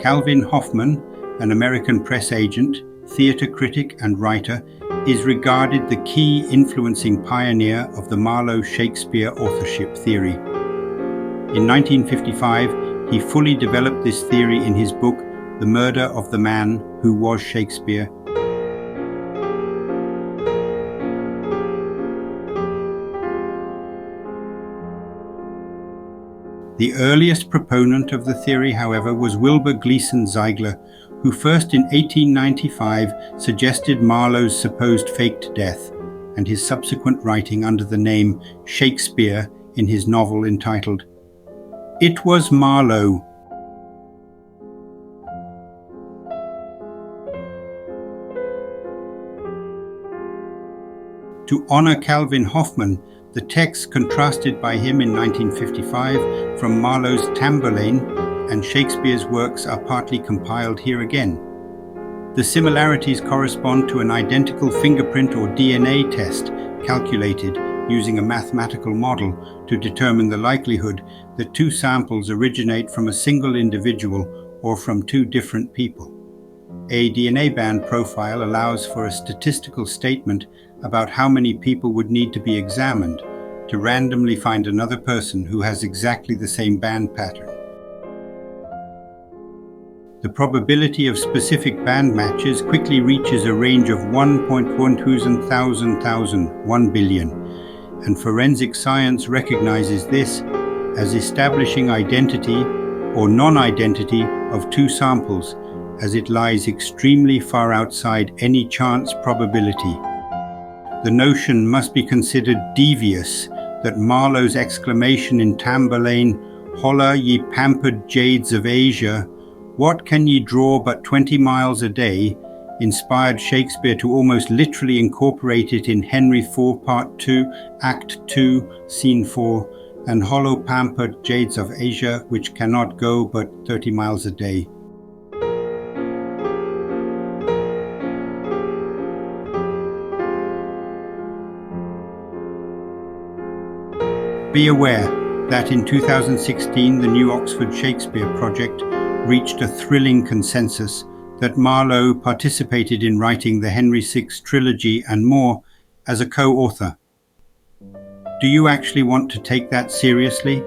Calvin Hoffman, an American press agent, theatre critic and writer, is regarded the key influencing pioneer of the Marlowe Shakespeare authorship theory. In 1955, he fully developed this theory in his book, The Murder of the Man Who Was Shakespeare. The earliest proponent of the theory, however, was Wilbur Gleason Ziegler, who first in 1895 suggested Marlowe's supposed faked death and his subsequent writing under the name Shakespeare in his novel entitled It Was Marlowe. To honor Calvin Hoffman, the text contrasted by him in 1955 from Marlowe's Tamburlaine and Shakespeare's works are partly compiled here again. The similarities correspond to an identical fingerprint or DNA test calculated using a mathematical model to determine the likelihood that two samples originate from a single individual or from two different people. A DNA band profile allows for a statistical statement about how many people would need to be examined to randomly find another person who has exactly the same band pattern. The probability of specific band matches quickly reaches a range of 1 billion, and forensic science recognizes this as establishing identity or non-identity of two samples, as it lies extremely far outside any chance probability. The notion must be considered devious that Marlowe's exclamation in Tamburlaine, "Holla, ye pampered jades of Asia, what can ye draw but 20 miles a day?" inspired Shakespeare to almost literally incorporate it in Henry IV, Part 2, Act 2, Scene 4, and "Hollow pampered jades of Asia, which cannot go but 30 miles a day." Be aware that in 2016 the New Oxford Shakespeare Project reached a thrilling consensus that Marlowe participated in writing the Henry VI trilogy and more as a co-author. Do you actually want to take that seriously?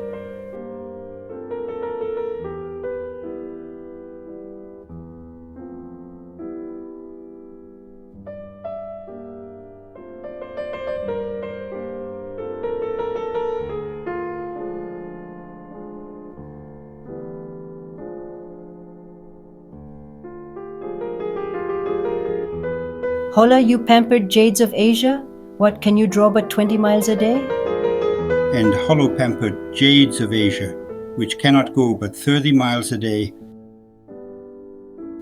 Holla, you pampered jades of Asia, what can you draw but 20 miles a day? And hollow pampered jades of Asia, which cannot go but 30 miles a day.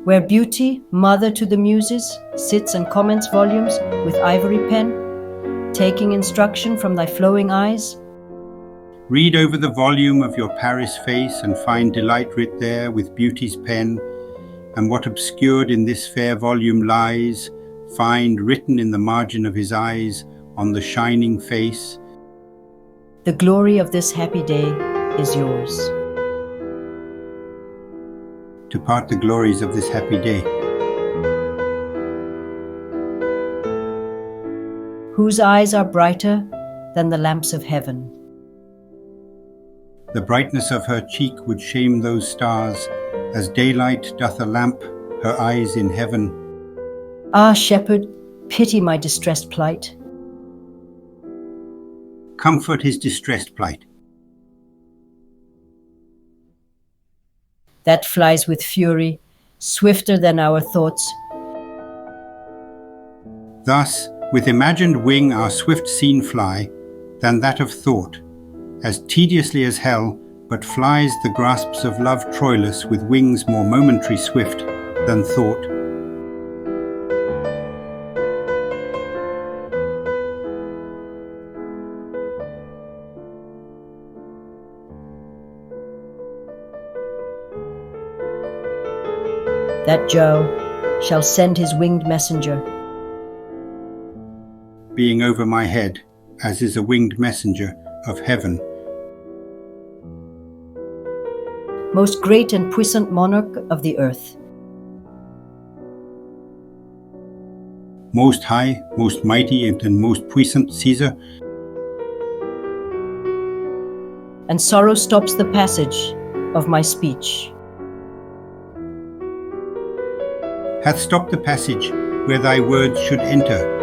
Where beauty, mother to the muses, sits and comments volumes with ivory pen, taking instruction from thy flowing eyes. Read over the volume of your Paris face and find delight writ there with beauty's pen, and what obscured in this fair volume lies, find written in the margin of his eyes on the shining face. The glory of this happy day is yours. To part the glories of this happy day. Whose eyes are brighter than the lamps of heaven. The brightness of her cheek would shame those stars, as daylight doth a lamp her eyes in heaven. Ah, shepherd, pity my distressed plight. Comfort his distressed plight. That flies with fury, swifter than our thoughts. Thus, with imagined wing our swift seen fly, than that of thought, as tediously as hell, but flies the grasps of love Troilus with wings more momentary swift than thought. That Jove shall send his winged messenger, being over my head, as is a winged messenger of heaven. most great and puissant monarch of the earth. Most high, most mighty, and most puissant Caesar, and sorrow stops the passage of my speech. hath stopped the passage where thy words should enter.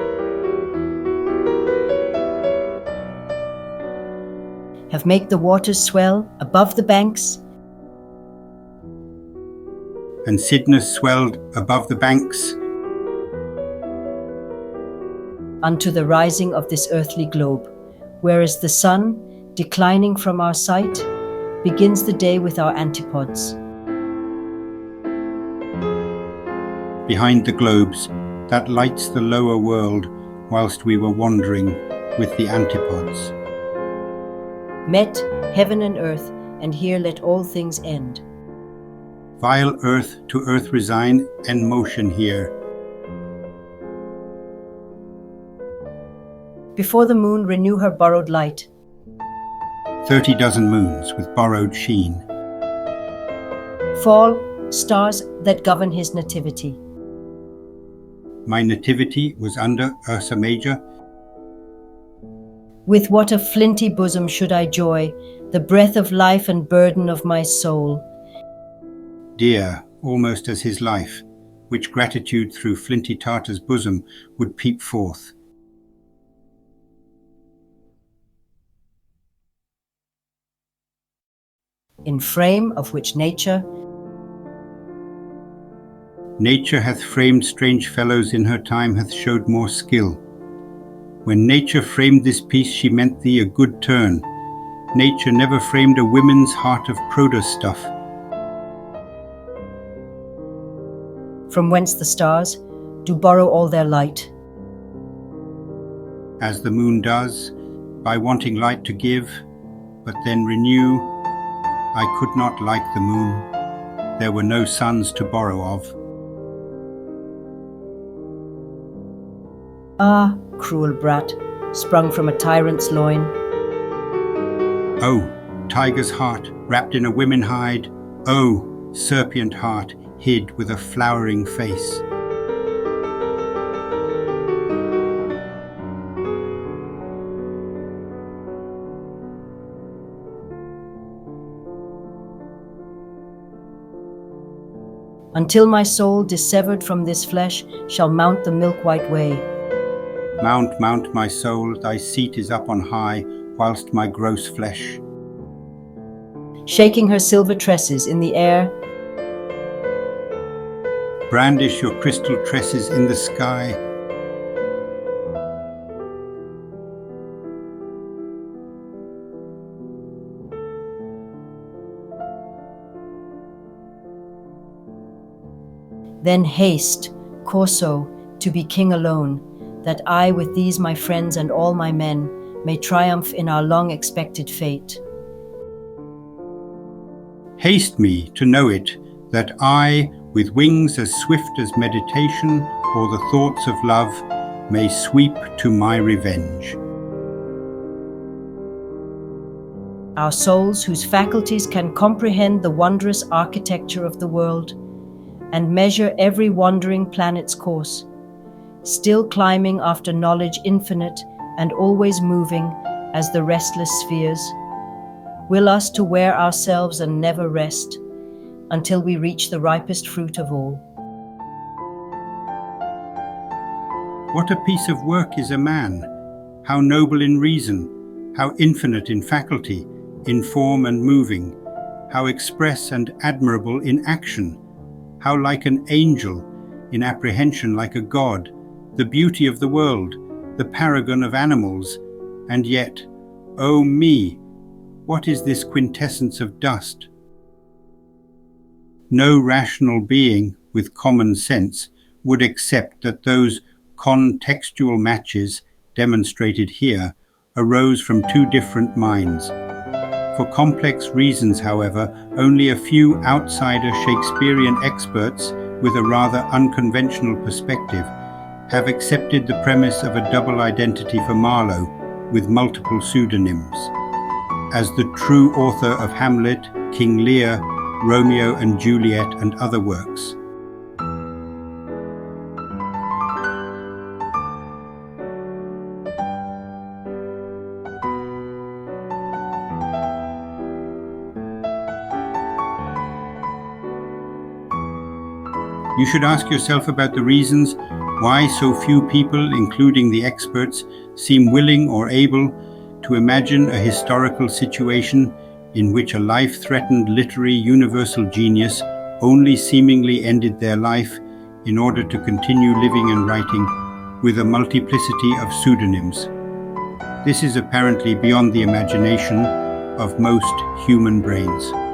Have made the waters swell above the banks, And Cydnus swelled above the banks, unto the rising of this earthly globe, whereas the sun, declining from our sight, begins the day with our antipods. behind the globes that lights the lower world, whilst we were wandering with the antipods. Met heaven and earth, and here let all things end. Vile earth to earth resign, and motion here. Before the moon renew her borrowed light, 30 dozen moons with borrowed sheen. fall stars that govern his nativity. My nativity was under Ursa Major. With what a flinty bosom should I joy, the breath of life and burden of my soul. Dear, almost as his life, which gratitude through flinty Tartar's bosom would peep forth. In frame of which nature hath framed strange fellows in her time, hath showed more skill. When nature framed this piece, she meant thee a good turn. Nature never framed a women's heart of prouder stuff. from whence the stars do borrow all their light. As the moon does, by wanting light to give, but then renew, I could not like the moon. There were no suns to borrow of. Ah, cruel brat, sprung from a tyrant's loin. Oh, tiger's heart, wrapped in a women hide. Oh, serpent heart, hid with a flowering face. Until my soul, dissevered from this flesh, shall mount the milk-white way. Mount, mount, my soul, thy seat is up on high, whilst my gross flesh, Shaking her silver tresses in the air, brandish your crystal tresses in the sky. then haste, Corso, to be king alone, that I with these my friends and all my men may triumph in our long-expected fate. Haste me to know it, that I, with wings as swift as meditation or the thoughts of love, may sweep to my revenge. Our souls, whose faculties can comprehend the wondrous architecture of the world and measure every wandering planet's course, still climbing after knowledge infinite and always moving as the restless spheres, will us to wear ourselves and never rest until we reach the ripest fruit of all. What a piece of work is a man! How noble in reason, how infinite in faculty, in form and moving, how express and admirable in action, how like an angel, in apprehension like a god, the beauty of the world, the paragon of animals, and yet, oh me, what is this quintessence of dust? No rational being with common sense would accept that those contextual matches demonstrated here arose from two different minds. For complex reasons, however, only a few outsider Shakespearean experts with a rather unconventional perspective have accepted the premise of a double identity for Marlowe with multiple pseudonyms. As the true author of Hamlet, King Lear, Romeo and Juliet, and other works. You should ask yourself about the reasons why so few people, including the experts, seem willing or able to imagine a historical situation in which a life-threatened literary universal genius only seemingly ended their life in order to continue living and writing with a multiplicity of pseudonyms. This is apparently beyond the imagination of most human brains.